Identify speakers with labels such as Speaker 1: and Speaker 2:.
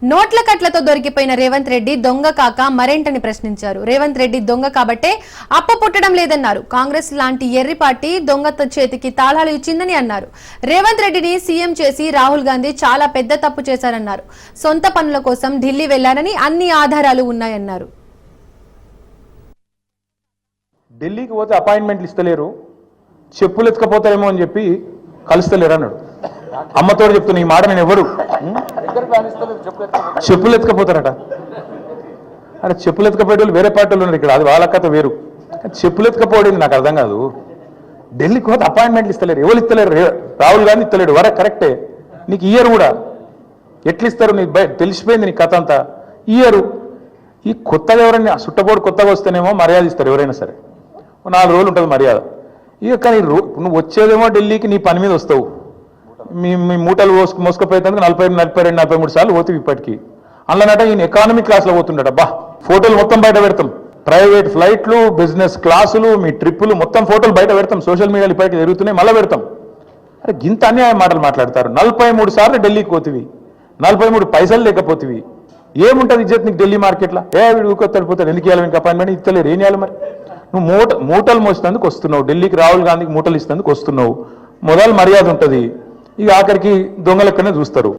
Speaker 1: నోట్ల కట్లతో దొరికిపోయిన రేవంత్ రెడ్డి దొంగ కాక మరేంటని ప్రశ్నించారు. రేవంత్ రెడ్డి దొంగ కాబట్టే అప్పు పుట్టడం లేదన్నారు. కాంగ్రెస్ లాంటి ఎర్రి పార్టీ దొంగ చేతికి తాళాలు ఇచ్చిందని అన్నారు. రేవంత్ రెడ్డిని సీఎం చేసి రాహుల్ గాంధీ చాలా పెద్ద తప్పు చేశారన్నారు. సొంత పనుల కోసం ఢిల్లీ వెళ్లారని అన్ని ఆధారాలు ఉన్నాయన్నారు.
Speaker 2: ఢిల్లీకి పోతే అపాయింట్మెంట్లు ఇస్తలేరు, చెప్పులు ఎత్తుకపోతారేమో అని చెప్పి కలుస్తలేరు అన్నాడు. అమ్మతో చెప్తున్నా ఈ మాట, నేను ఎవరు చెప్పులు ఎత్తుకపోతారట. అరే చెప్పులు ఎత్తుకపోయే వాళ్ళు వేరే పార్టీలు ఉన్నారు ఇక్కడ, అది వాళ్ళ కథ వేరు. చెప్పులు ఎత్తుకపోవడం నాకు అర్థం కాదు. ఢిల్లీకి పోతే అపాయింట్మెంట్లు ఇస్తలేరు, ఎవరు ఇస్తలేరు? రాహుల్ గాంధీ ఇస్తలేడు. వరే కరెక్టే, నీకు ఇయ్యరు కూడా. ఎట్లు ఇస్తారు? నీకు తెలిసిపోయింది నీ కథ అంతా. ఇయ్యరు. ఈ కొత్తగా ఎవరైనా సుట్టపోడు కొత్తగా వస్తేనేమో మర్యాద ఇస్తారు ఎవరైనా సరే, 4 రోజులు ఉంటుంది మర్యాద. ఇక కానీ నువ్వు వచ్చేదేమో ఢిల్లీకి నీ పని మీద వస్తావు. మీ మూటలు మోసుకపోయేందుకు 42-43 సార్లు పోతుంది ఇప్పటికీ. అందులోనట ఈయన ఎకానమీ క్లాస్లో పోతుండట. బా ఫోటోలు మొత్తం బయట పెడతాం, ప్రైవేట్ ఫ్లైట్లు, బిజినెస్ క్లాసులు, మీ ట్రిప్పులు మొత్తం ఫోటోలు బయట పెడతాం. సోషల్ మీడియాలో ఇప్పటికీ జరుగుతున్నాయి, మళ్ళీ పెడతాం. అరే గింత అన్యాయం మాటలు మాట్లాడతారు. 43 సార్లు ఢిల్లీకి పోతివి, 43 పైసలు లేకపోతివి. ఏముంటుంది ఇజ్జత్ నీకు ఢిల్లీ మార్కెట్లో? వీడు ఊకొత్తడిపోతాడు, ఎందుకు ఇవ్వాలి మీకు అపాయింట్మెంట్? ఇస్తలేరు, ఏం చేయాలి మరి? నువ్వు మూటలు మోసేందుకు వస్తున్నావు ఢిల్లీకి, రాహుల్ గాంధీకి మూటలు ఇస్తేందుకు వస్తున్నావు. మొదలు మర్యాద ఉంటుంది, ఇక ఆఖరికి దొంగలెక్కనే చూస్తారు.